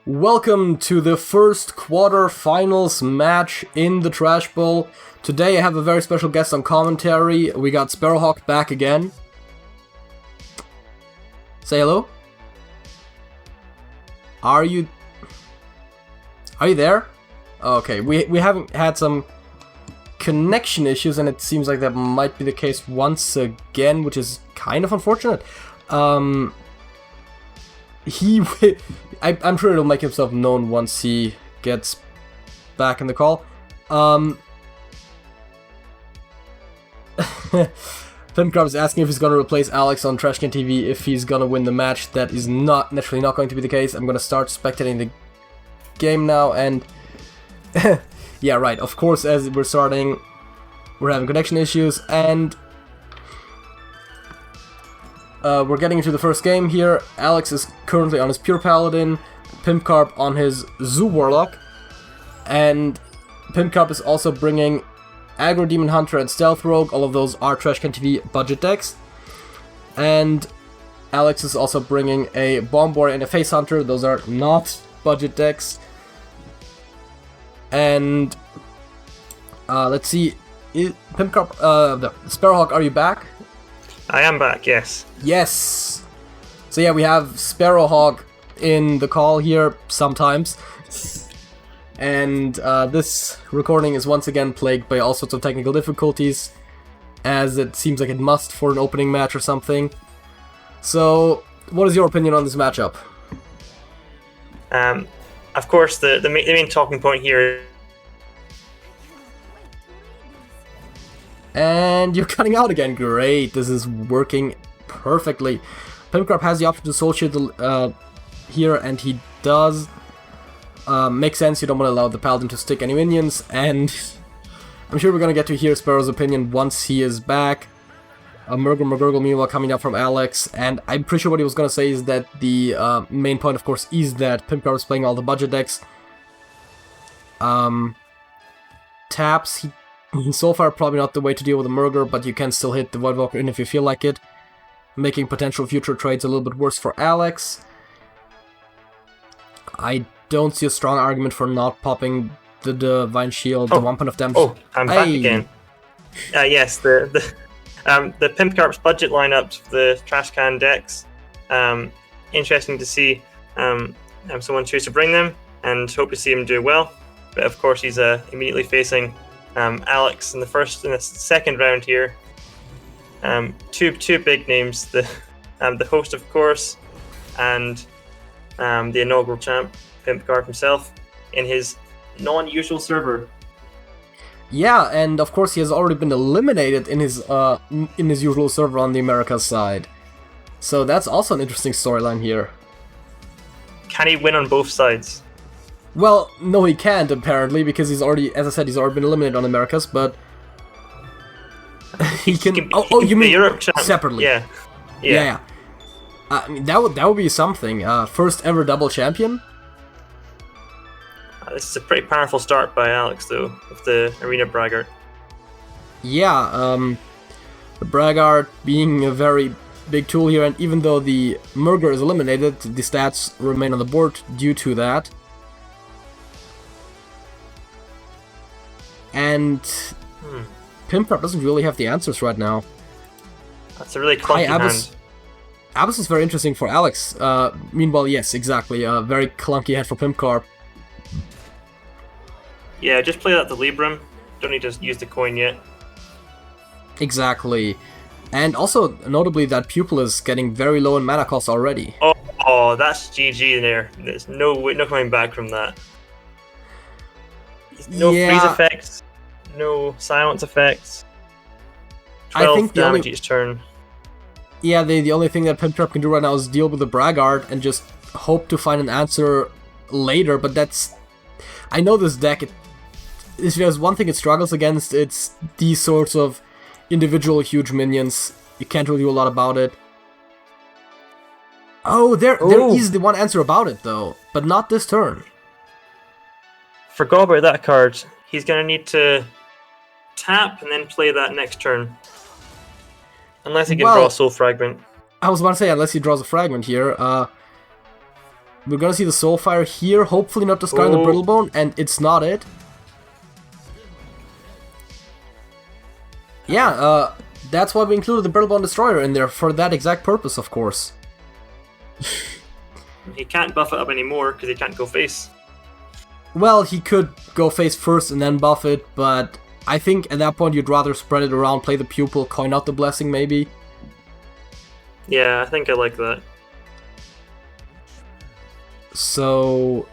Welcome to the first quarterfinals match in the Trash Bowl. Today I have a very special guest on commentary. We got Sparrowhawk back again. Say hello. Are you there? Okay, we haven't had some connection issues, and it seems like that might be the case once again, which is kind of unfortunate. I'm sure it'll make himself known once he gets back in the call. Pimpkarp is asking if he's going to replace Alex on TrashcanTV if he's going to win the match. That is naturally not going to be the case. I'm going to start spectating the game now, and yeah, right, of course, as we're starting, we're having connection issues, and we're getting into the first game here. Alex is currently on his pure Paladin, Pimpkarp on his Zoo Warlock, and Pimpkarp is also bringing Aggro Demon Hunter and Stealth Rogue. All of those are TrashcanTV budget decks. And Alex is also bringing a Bomb Boy and a Face Hunter. Those are not budget decks. And let's see, Pimpkarp, Sparrowhawk, are you back? I am back, yes. Yes! So yeah, we have Sparrowhawk in the call here sometimes. And this recording is once again plagued by all sorts of technical difficulties, as it seems like it must for an opening match or something. So, what is your opinion on this matchup? Of course, the main talking point here. And you're cutting out again. Great, this is working perfectly. Pimpkarp has the option to soul shield here, and he does. Makes sense, you don't want to allow the Paladin to stick any minions, and I'm sure we're going to get to hear Sparrow's opinion once he is back. McGurgle meanwhile coming up from Alex, and I'm pretty sure what he was going to say is that the main point, of course, is that Pimpkarp is playing all the budget decks. Taps, so far probably not the way to deal with a Murger, but you can still hit the Voidwalker in if you feel like it, making potential future trades a little bit worse for Alex. I don't see a strong argument for not popping the Divine Shield, the 1 point of damage. Oh, I'm back again. Yes, the Pimpkarp's budget lineups, the Trashcan decks. Interesting to see someone choose to bring them, and hope to see him do well. But of course, he's immediately facing Alex in the second round here. Two big names, the host, of course, and the inaugural champ, Pimpkarp himself, in his non-usual server. Yeah, and of course he has already been eliminated in his usual server on the Americas side. So that's also an interesting storyline here. Can he win on both sides? Well, no, he can't apparently, because he's already, as I said, he's already been eliminated on Americas, but he can. Oh, you mean Europe champ separately? Yeah. I mean, that would be something. First ever double champion. This is a pretty powerful start by Alex, though, with the Arena Braggart. Yeah, the Braggart being a very big tool here, and even though the Murger is eliminated, the stats remain on the board due to that. And Pimpkarp doesn't really have the answers right now. That's a really clunky hand. Abyss is very interesting for Alex. Meanwhile, yes, exactly. A very clunky hand for Pimpkarp. Yeah, just play that to Libram. Don't need to use the coin yet. Exactly. And also, notably, that Pupil is getting very low in mana cost already. Oh, that's GG there. There's no coming back from that. No freeze effects, no silence effects. 12 damage each turn. Yeah, the only thing that Pimpkarp can do right now is deal with the Braggart and just hope to find an answer later, but that's... I know this deck, if there's one thing it struggles against, it's these sorts of individual huge minions. You can't really do a lot about it. Oh, there is the one answer about it, though, but not this turn. Forgot about that card. He's going to need to tap and then play that next turn. Unless he can draw a Soul Fragment. I was about to say, unless he draws a Fragment here. we're gonna see the Soulfire here, hopefully not discarding the Brittlebone, and it's not it. Yeah, that's why we included the Brittlebone Destroyer in there, for that exact purpose, of course. He can't buff it up anymore because he can't go face. Well, he could go face first and then buff it, but I think at that point you'd rather spread it around, play the Pupil, coin out the Blessing maybe. Yeah, I think I like that. So,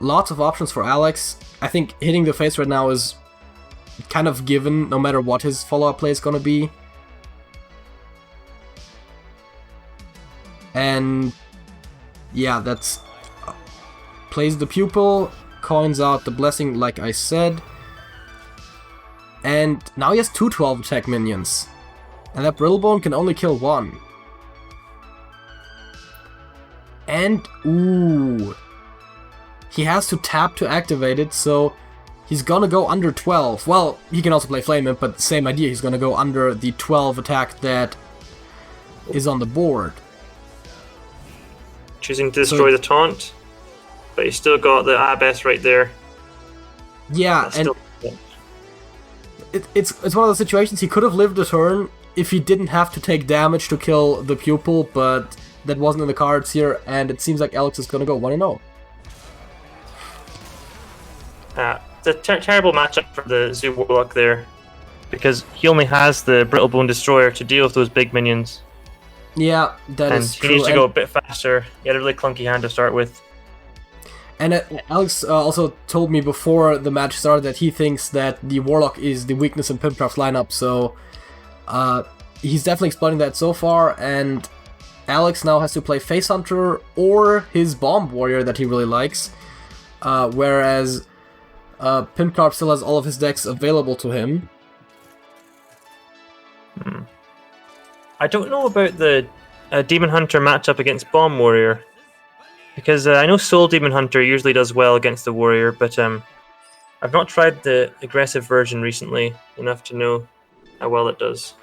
lots of options for Alex. I think hitting the face right now is kind of given, no matter what his follow-up play is gonna be. And yeah, that's plays the Pupil, coins out the Blessing like I said. And now he has two 12 attack minions. And that Brittlebone can only kill one. And, ooh, he has to tap to activate it, so he's gonna go under 12. Well, he can also play Flame Imp, but same idea, he's gonna go under the 12 attack that is on the board. Choosing to destroy the taunt, but he's still got the Abyss right there. Yeah, and it's one of those situations, he could have lived a turn if he didn't have to take damage to kill the Pupil, but that wasn't in the cards here, and it seems like Alex is gonna go 1-0. It's a terrible matchup for the Zoo Warlock there, because he only has the Brittlebone Destroyer to deal with those big minions. Yeah, that is true. And he needs to go a bit faster. He had a really clunky hand to start with. And Alex also told me before the match started that he thinks that the Warlock is the weakness in Pimpkarp's lineup, so he's definitely exploiting that so far, and Alex now has to play Face Hunter or his Bomb Warrior that he really likes, whereas Pimpkarp still has all of his decks available to him. I don't know about the Demon Hunter matchup against Bomb Warrior, because I know Soul Demon Hunter usually does well against the Warrior, but I've not tried the aggressive version recently enough to know how well it does.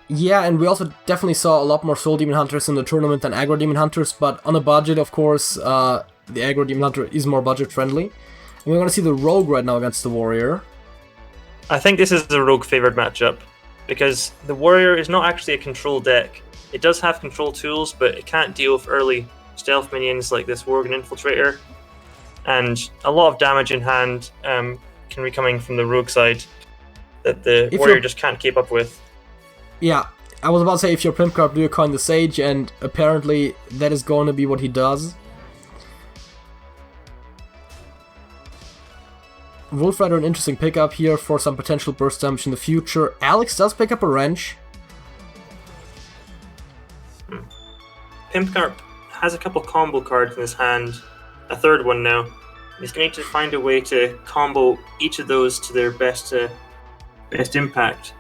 Yeah, and we also definitely saw a lot more Soul Demon Hunters in the tournament than Aggro Demon Hunters, but on a budget, of course, the Aggro Demon Hunter is more budget friendly. And we're going to see the Rogue right now against the Warrior. I think this is the Rogue favored matchup, because the Warrior is not actually a control deck. It does have control tools, but it can't deal with early stealth minions like this Worgen Infiltrator, and a lot of damage in hand can be coming from the Rogue side that the Warrior just can't keep up with. Yeah, I was about to say, if you're Pimpkarp, do you coin the Sage, and apparently that is going to be what he does. Wolf Rider, an interesting pickup here for some potential burst damage in the future. Alex does pick up a Wrench. Pimpkarp has a couple combo cards in his hand, a third one now. He's going to need to find a way to combo each of those to their best impact.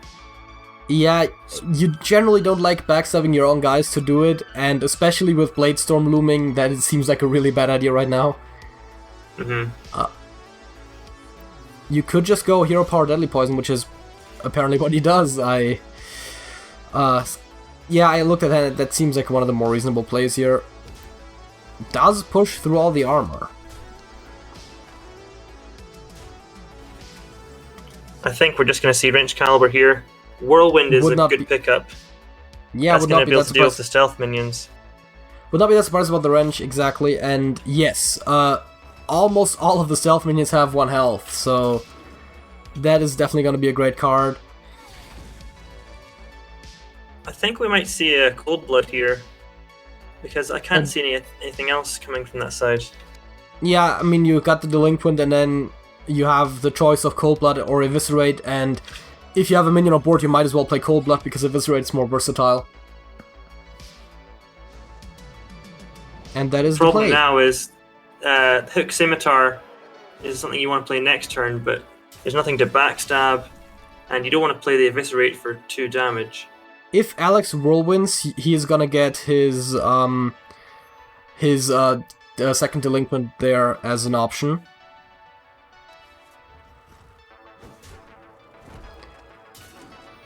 Yeah, you generally don't like backstabbing your own guys to do it, and especially with Bladestorm looming, that it seems like a really bad idea right now. You could just go Hero Power Deadly Poison, which is apparently what he does. Yeah, I looked at that, that seems like one of the more reasonable plays here. Does push through all the armor. I think we're just going to see Wrench Caliber here. Whirlwind is a good pickup. Yeah, that's going to be able to deal with the stealth minions. Would not be that surprised about the Wrench, exactly, and yes, almost all of the stealth minions have 1 health, so that is definitely going to be a great card. I think we might see a Cold Blood here, because I can't see anything else coming from that side. Yeah, I mean, you got the Delinquent, and then you have the choice of Cold Blood or Eviscerate, and if you have a minion on board, you might as well play Cold Blood, because Eviscerate is more versatile. And that is the play. The problem now is Hook Scimitar is something you want to play next turn, but there's nothing to backstab, and you don't want to play the Eviscerate for 2 damage. If Alex Whirlwinds, he is gonna get his second Delinquent there as an option.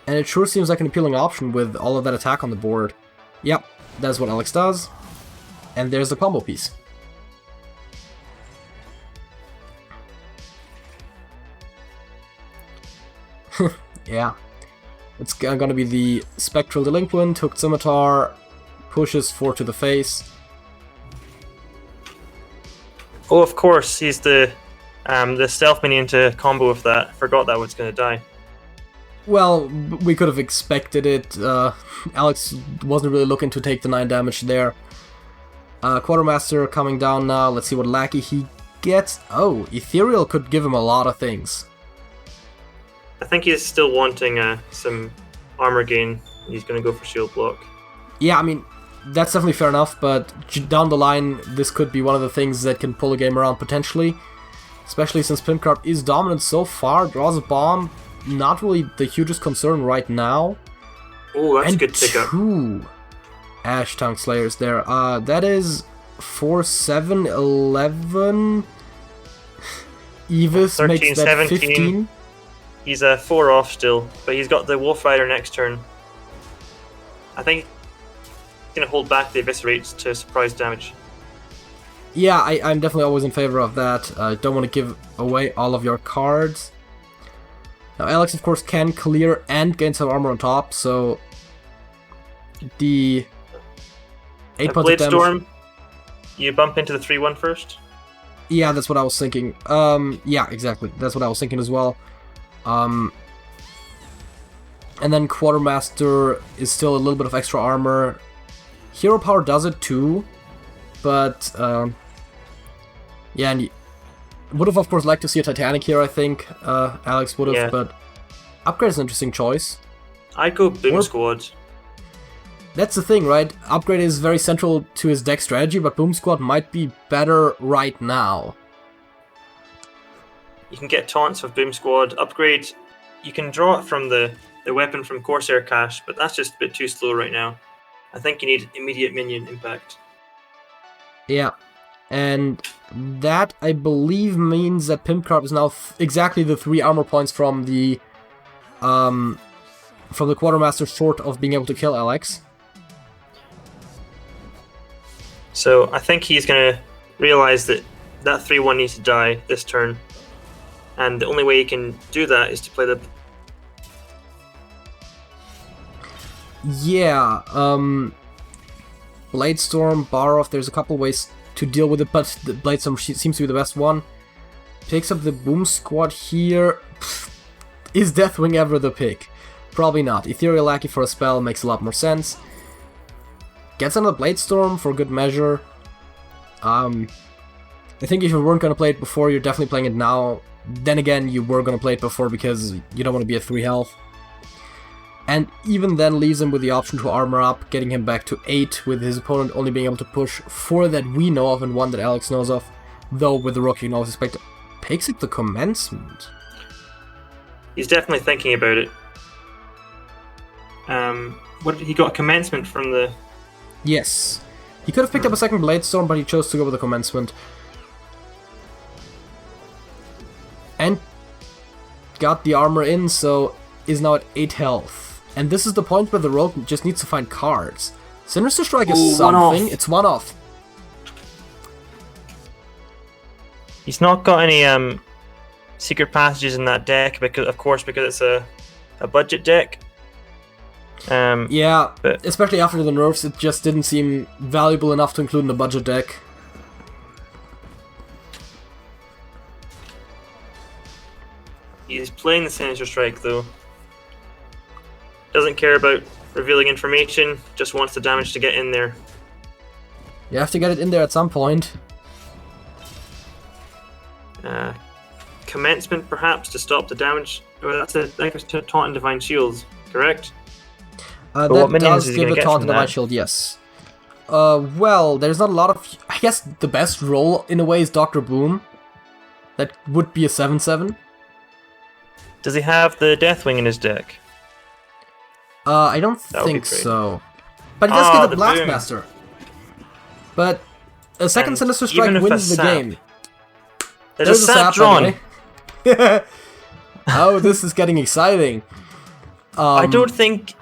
And it sure seems like an appealing option with all of that attack on the board. Yep, that's what Alex does. And there's the combo piece. Yeah. It's gonna be the Spectral Delinquent, Hooked Scimitar, pushes 4 to the face. Oh, of course, he's the stealth minion to combo with that. Forgot that was going to die. Well, we could have expected it. Alex wasn't really looking to take the 9 damage there. Quartermaster coming down now. Let's see what lackey he gets. Oh, Ethereal could give him a lot of things. I think he's still wanting some armor gain. He's going to go for shield block. Yeah, I mean, that's definitely fair enough, but down the line, this could be one of the things that can pull a game around potentially. Especially since pimpkarp is dominant so far, draws a bomb, not really the hugest concern right now. Oh, that's and a good pickup. 2 Ash Tongue Slayers there. That is 4, 7, 11. Evis 13, makes that 17. 15. He's 4 off still, but he's got the Wolf Rider next turn. I think he's going to hold back the Eviscerates to surprise damage. Yeah, I'm definitely always in favor of that. I don't want to give away all of your cards. Now, Alex, of course, can clear and gain some armor on top, so the 8 points of Blade damage. Storm, you bump into the 3-1 first? Yeah, that's what I was thinking. Yeah, exactly. That's what I was thinking as well. And then Quartermaster is still a little bit of extra armor. Hero Power does it too, but yeah, and would have of course liked to see a Titanic here. I think Alex would have, Yeah. but Upgrade is an interesting choice. I'd go Boom Or- Squad. That's the thing, right? Upgrade is very central to his deck strategy, but Boom Squad might be better right now. You can get taunts with Boom Squad. Upgrade, you can draw it from the weapon from Corsair Cache, but that's just a bit too slow right now. I think you need immediate minion impact. Yeah, and that I believe means that pimpkarp is now exactly the 3 armor points from the Quartermaster short of being able to kill Alex. So I think he's going to realize that 3-1 needs to die this turn, and the only way he can do that is to play the... Yeah, Bladestorm, Baroth, there's a couple ways to deal with it, but the Bladestorm seems to be the best one. Picks up the Boom Squad here. Is Deathwing ever the pick? Probably not. Ethereal Lackey for a spell makes a lot more sense. Gets another Bladestorm for good measure. I think if you weren't going to play it before, you're definitely playing it now. Then again, you were going to play it before because you don't want to be at 3 health. And even then leaves him with the option to armor up, getting him back to 8, with his opponent only being able to push 4 that we know of and 1 that Alex knows of. Though with the Rook you can always expect picks it the commencement. He's definitely thinking about it. What he got a commencement from the... Yes. He could have picked up a second Bladestorm, but he chose to go with the commencement. And got the armor in, so is now at 8 health. And this is the point where the rogue just needs to find cards. Sinister Strike is Ooh, something. one-off. It's one off. He's not got any secret passages in that deck, because it's a budget deck. Yeah, but especially after the nerfs, it just didn't seem valuable enough to include in the budget deck. he's playing the Sinister Strike though. Doesn't care about revealing information, just wants the damage to get in there. You have to get it in there at some point. Commencement perhaps to stop the damage. Oh, that's a taunt and divine shields, correct? That what minions does is he give gonna a get taunt from and divine that? shield, yes. Well, there's not a lot of... I guess the best roll, in a way, is Dr. Boom. That would be a 7/7. Does he have the Deathwing in his deck? I don't That would be think great. so. But he does get the the boom. Blastmaster. But a second And Sinister even Strike if wins a the sap. game. There's a sap by drawn. the way. Oh, this is getting exciting. I don't think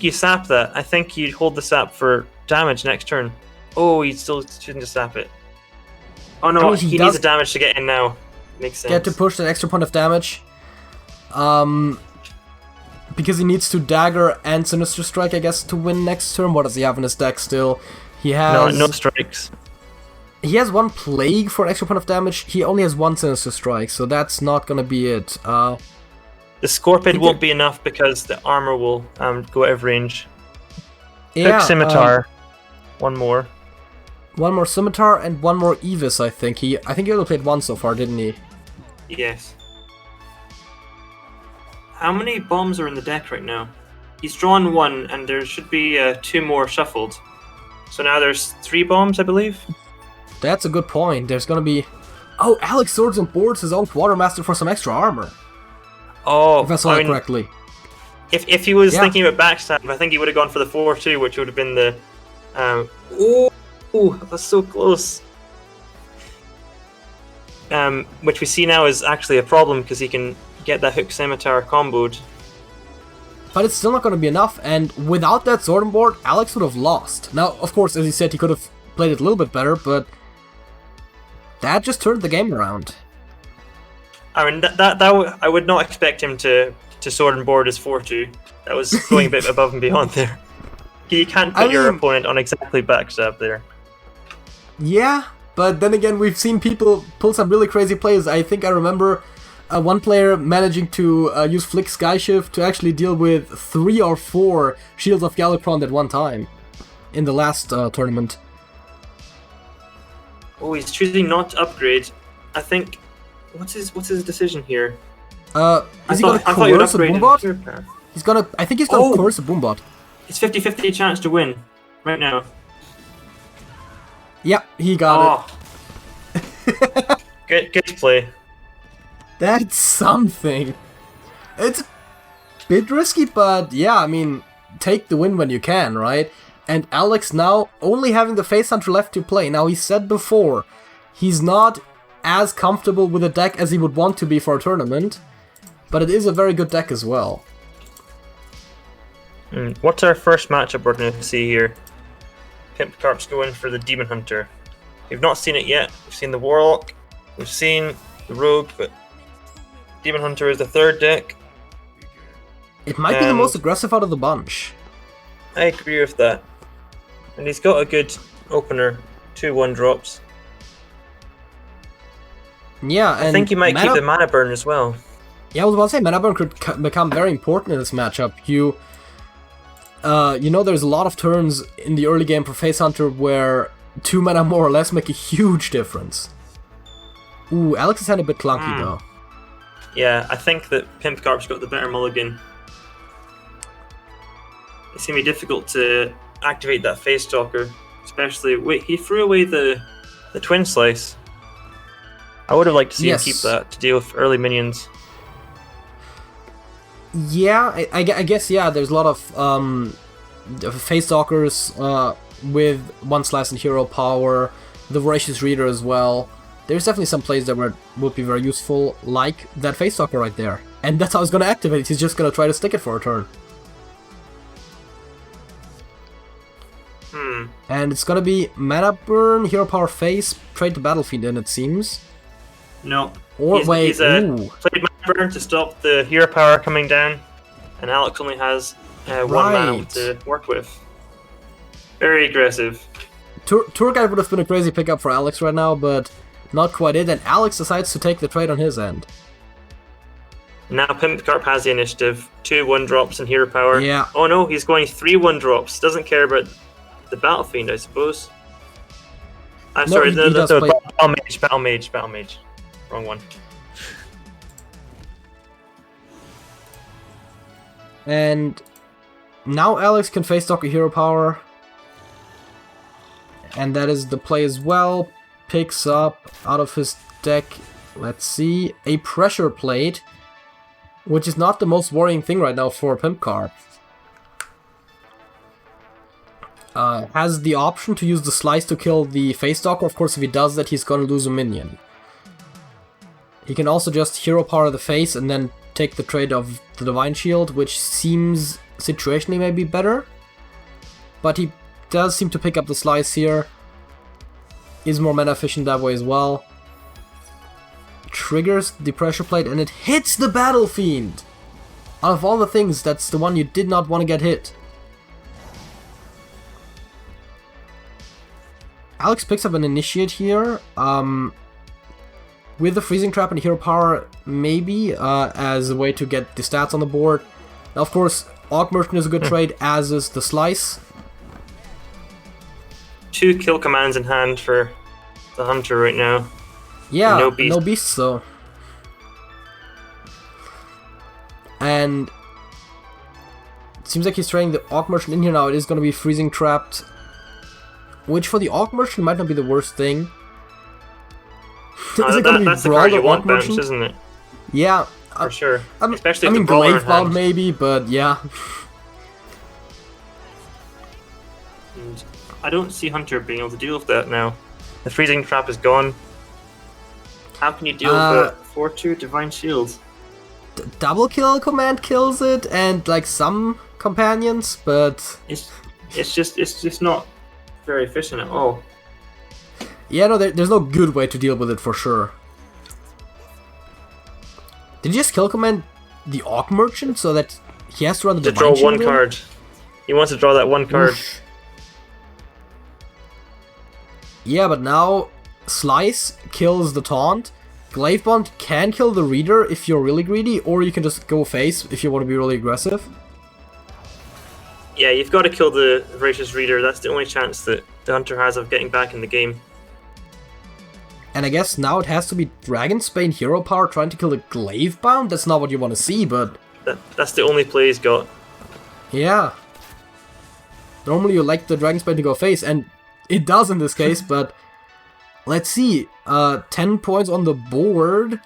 you sap that. I think you'd hold the sap for damage next turn. Oh, you still shouldn't just sap it. Oh no, Oh, he he does needs the damage to get in now. Makes sense. Get to push that extra point of damage. because he needs to Dagger and Sinister Strike, I guess, to win next turn. What does he have in his deck still? He has... No strikes. He has 1 Plague for an extra point of damage. He only has 1 Sinister Strike, so that's not gonna be it. The Scorpion won't be enough because the armor will go out of range. Yeah, Pick Scimitar. 1 more. 1 more Scimitar and 1 more Evis, I think. I think he only played 1 so far, didn't he? Yes. How many bombs are in the deck right now? He's drawn 1, and there should be 2 more shuffled. So now there's 3 bombs, I believe. That's a good point. There's gonna be... Oh, Alex Swords and Boards his own Quartermaster for some extra armor. Oh, if I saw that correctly. If he was thinking about backstab, I think he would have gone for the 4-2, which would have been the... Oh, that's so close. Which we see now is actually a problem, because he can get that Hook Scimitar comboed. But it's still not going to be enough, and without that Sword and Board, Alex would have lost. Now, of course, as he said, he could have played it a little bit better, but that just turned the game around. I mean, I would not expect him to Sword and Board his 4-2. That was going a bit above and beyond there. You can't put your opponent on exactly backstab there. Yeah, but then again, we've seen people pull some really crazy plays. I think I remember one player managing to use Flick Skyshift to actually deal with 3 or 4 Shields of Galakrond at one time in the last tournament. Oh, he's choosing not to upgrade. I think... What's his decision here? Is he gonna coerce a Boombot? I think he's gonna coerce a Boombot. It's 50-50 chance to win right now. Yep, he got it. Good play. That's something. It's a bit risky, but yeah, I mean, take the win when you can, right? And Alex now only having the Face Hunter left to play. Now, he said before, he's not as comfortable with a deck as he would want to be for a tournament, but it is a very good deck as well. What's our first matchup we're going to see here? Pimpkarp's going for the Demon Hunter. We've not seen it yet. We've seen the Warlock, we've seen the Rogue, but Demon Hunter is the third deck. It might be the most aggressive out of the bunch. I agree with that. And he's got a good opener, 2 1-drops. Yeah, and I think he might keep the Mana Burn as well. Yeah, I was about to say, Mana Burn could become very important in this matchup. You know, there's a lot of turns in the early game for Face Hunter where 2 mana more or less make a huge difference. Ooh, Alex is a bit clunky though. Yeah, I think that Pimpkarp's got the better mulligan. It's going to be difficult to activate that Face Stalker, especially... Wait, he threw away the Twin Slice. I would have liked to see him keep that to deal with early minions. Yeah, I guess, yeah, there's a lot of Face Stalkers with 1 Slice and Hero Power, the Voracious Reader as well. There's definitely some plays that would be very useful, like that Face Stalker right there. And that's how he's going to activate it, he's just going to try to stick it for a turn. And it's going to be Mana Burn, Hero Power Face, trade the Battlefiend in, it seems. No. Or he's wait, played Mana Burn to stop the Hero Power coming down, and Alex only has 1 mana to work with. Very aggressive. Tour Guide would have been a crazy pickup for Alex right now, but not quite it, and Alex decides to take the trade on his end. Now Pimpkarp has the initiative, 2 1-drops and Hero Power. Yeah. Oh no, he's going 3 1-drops. Doesn't care about the Battlefiend, I suppose. I'm sorry, Battle Mage. Wrong one. And now Alex can Face Stalker Hero Power. And that is the play as well. Picks up out of his deck, let's see, a Pressure Plate, which is not the most worrying thing right now for Pimpkarp. Has the option to use the Slice to kill the Face Stalker. Of course, if he does that, he's gonna lose a minion. He can also just Hero Power the Face and then take the trade of the Divine Shield, which seems situationally maybe better. But he does seem to pick up the Slice here. Is more mana efficient that way as well. Triggers the Pressure Plate and it hits the Battlefiend! Out of all the things, that's the one you did not want to get hit. Alex picks up an initiate here. With the freezing trap and hero power, maybe, as a way to get the stats on the board. Now, of course, Orc Merchant is a good trade, as is the Slice. 2 kill commands in hand for the Hunter right now. Yeah, no beasts though. And it seems like he's trading the Orc Merchant in here now. It is going to be freezing trapped, which for the Orc Merchant might not be the worst thing. That's the card you want, bounce, isn't it? Yeah, for sure. Especially I mean, Glaive Bound maybe, but yeah. And I don't see Hunter being able to deal with that now. The freezing trap is gone. How can you deal with it? 4/2 Divine Shield. Double kill command kills it, and like some companions, but it's just not very efficient at all. Yeah, no, there's no good way to deal with it for sure. Did you just kill command the Orc Merchant so that he has to run the Divine Shield? To draw one in? card. He wants to draw that one card. Oof. Yeah, but now Slice kills the Taunt. Glaive Bound can kill the Reader if you're really greedy, or you can just go face if you want to be really aggressive. Yeah, you've got to kill the Voracious Reader. That's the only chance that the Hunter has of getting back in the game. And I guess now it has to be Dragonsbane Hero Power trying to kill the Glaive Bound? That's not what you want to see, but... That's the only play he's got. Yeah. Normally you like the Dragonsbane to go face, and it does in this case, but... Let's see. 10 points on the board.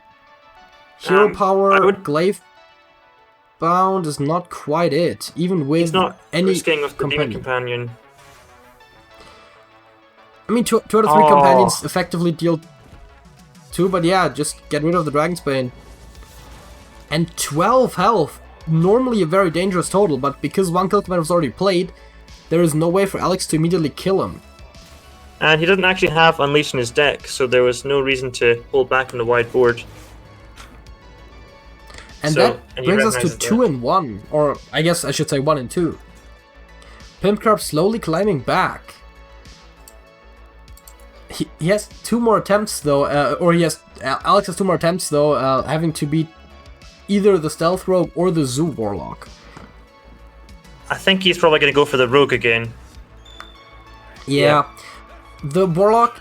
Hero Power, Glaive Bound is not quite it, even with he's not any risking with the Demon Companion. I mean, two out of 3 companions effectively deal 2, but yeah, just get rid of the Dragonsbane. And 12 health, normally a very dangerous total, but because one kill command was already played, there is no way for Alex to immediately kill him. And he doesn't actually have Unleash in his deck, so there was no reason to hold back on the wide board. And that brings us to 2 and 1, or I guess I should say 1 and 2. Pimpkarp slowly climbing back. He has 2 more attempts though, Alex has 2 more attempts though, having to beat either the Stealth Rogue or the Zoo Warlock. I think he's probably going to go for the Rogue again. Yeah. The Warlock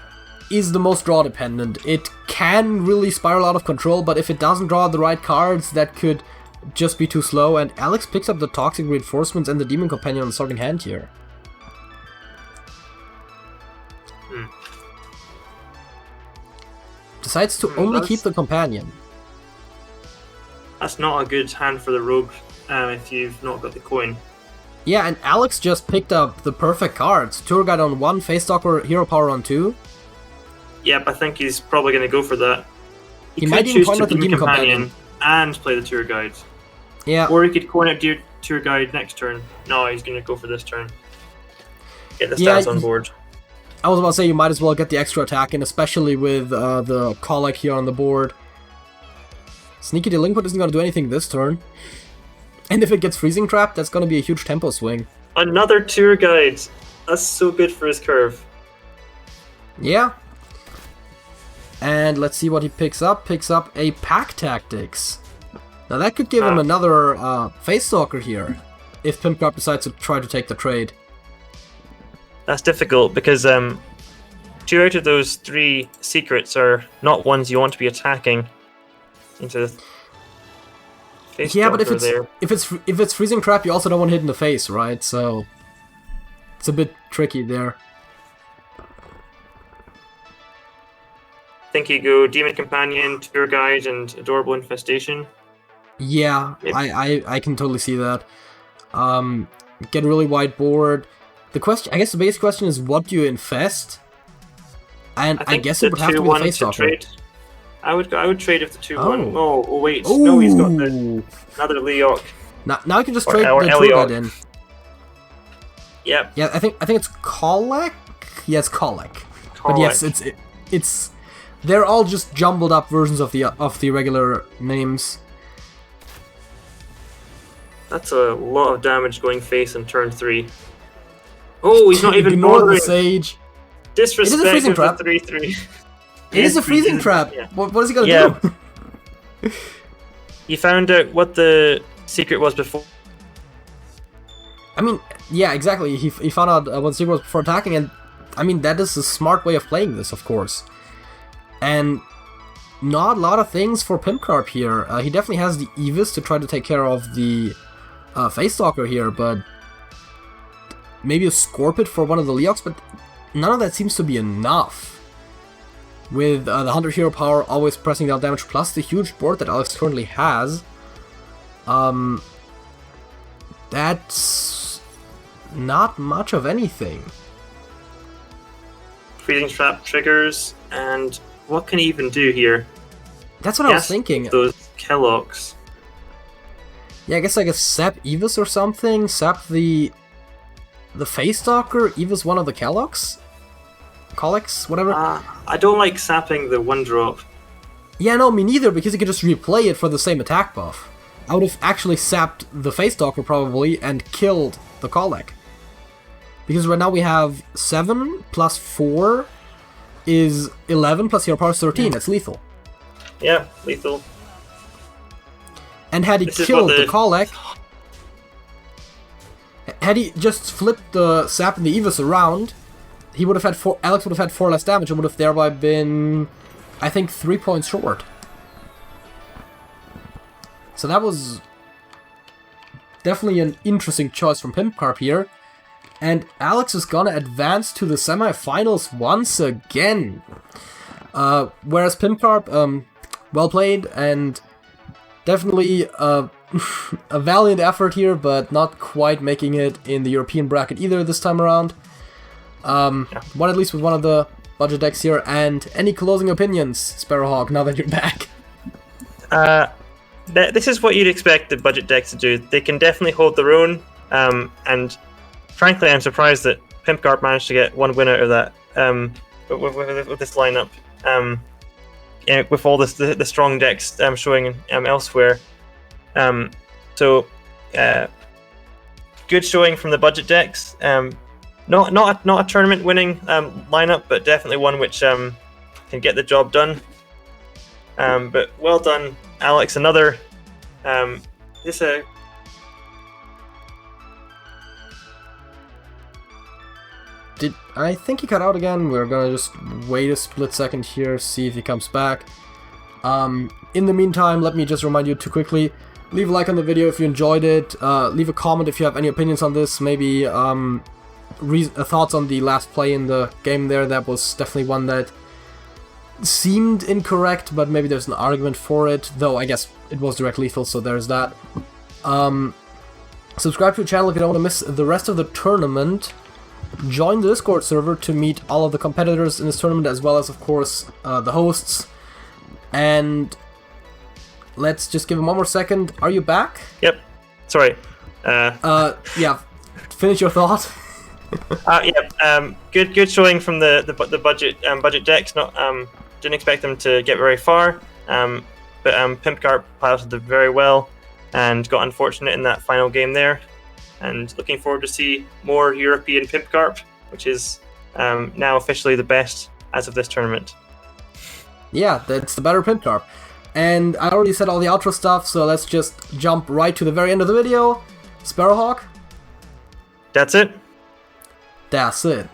is the most draw dependent. It can really spiral out of control, but if it doesn't draw the right cards, that could just be too slow, and Alex picks up the Toxic Reinforcements and the Demon Companion on the starting hand here. Decides to only keep the Companion. That's not a good hand for the Rogue if you've not got the coin. Yeah, and Alex just picked up the perfect cards. Tour Guide on 1, Face Stalker, Hero Power on 2. Yep, I think he's probably going to go for that. He might even point out the Demon Companion and play the Tour Guide. Yeah. Or he could coin out Tour Guide next turn. No, he's going to go for this turn. Get the stats on board. I was about to say you might as well get the extra attack in, especially with the Colic here on the board. Sneaky Delinquent isn't going to do anything this turn. And if it gets Freezing Trap, that's going to be a huge tempo swing. Another Tour Guide! That's so good for his curve. Yeah. And let's see what he picks up. Picks up a Pack Tactics. Now that could give him another Face Stalker here, if Pimpkarp decides to try to take the trade. That's difficult, because 2 out of those 3 secrets are not ones you want to be attacking into the... Yeah, but if it's Freezing Trap, you also don't want to hit in the face, right? So it's a bit tricky there. I think you go Demon Companion, Tour Guide, and Adorable Infestation. Yeah, I can totally see that. Get a really wide board. The question, I guess, the biggest question is, what do you infest? And I guess it would have to be the Face Stalker. I would trade if the 2-1. Oh, wait. Ooh. No, he's got another Leok. Now I can just trade the Tour Guide in. Yep. Yeah, I think it's Colic? Yeah, it's Colic. But yes, it's they're all just jumbled up versions of the regular names. That's a lot of damage going face on turn 3. Oh, he's not even Ignore bothering. the Sage. Disrespect It is a freezing with trap. the 3/3. It is a freezing trap. Yeah. What is he gonna Yeah. do? You found out what the secret was before. I mean, yeah, exactly. He found out what the secret was before attacking, and I mean, that is a smart way of playing this, of course. And not a lot of things for pimpkarp here. He definitely has the Evis to try to take care of the Face Stalker here, but maybe a Scorpid for one of the Leox, but none of that seems to be enough. With the 100 hero power always pressing down damage, plus the huge board that Alex currently has, that's not much of anything. Freezing trap triggers, and what can he even do here? That's what I was thinking. Those Kellogg's. Yeah, I guess like a sap Evis or something. Sap the Face Stalker, Evis one of the Kellogg's? Colics, whatever. I don't like sapping the 1-drop. Yeah, no, me neither, because you could just replay it for the same attack buff. I would have actually sapped the Face Stalker probably and killed the Colic. Because right now we have 7 plus 4 is 11 plus hero power is 13. That's lethal. Yeah, lethal. And had he killed the Colic, had he just flipped the sap and the Evis around, he would have had Alex would have had 4 less damage and would have thereby been, I think, 3 points short. So that was definitely an interesting choice from pimpkarp here. And Alex is gonna advance to the semifinals once again. Whereas pimpkarp, well played and definitely a valiant effort here, but not quite making it in the European bracket either this time around. One at least with one of the budget decks here. And any closing opinions, Sparrowhawk, now that you're back? This is what you'd expect the budget decks to do. They can definitely hold their own, and frankly, I'm surprised that pimpkarp managed to get one win out of that with this lineup. With all the strong decks showing elsewhere. So good showing from the budget decks. Not a tournament winning lineup, but definitely one which can get the job done. But well done, Alex. Another I think he cut out again. We're gonna just wait a split second here, see if he comes back. In the meantime, let me just remind you to quickly leave a like on the video if you enjoyed it. Leave a comment if you have any opinions on this. Maybe thoughts on the last play in the game there. That was definitely one that seemed incorrect, but maybe there's an argument for it. Though I guess it was direct lethal, so there's that. Subscribe to the channel if you don't want to miss the rest of the tournament. Join the Discord server to meet all of the competitors in this tournament, as well as, of course, the hosts. And let's just give him one more second. Are you back? Yep. Sorry. Yeah. Finish your thought. Good showing from the budget decks. Didn't expect them to get very far. But pimpkarp piloted them very well and got unfortunate in that final game there. And looking forward to see more European pimpkarp, which is now officially the best as of this tournament. Yeah, that's the better pimpkarp. And I already said all the outro stuff, so let's just jump right to the very end of the video. Sparrowhawk? That's it. That's it.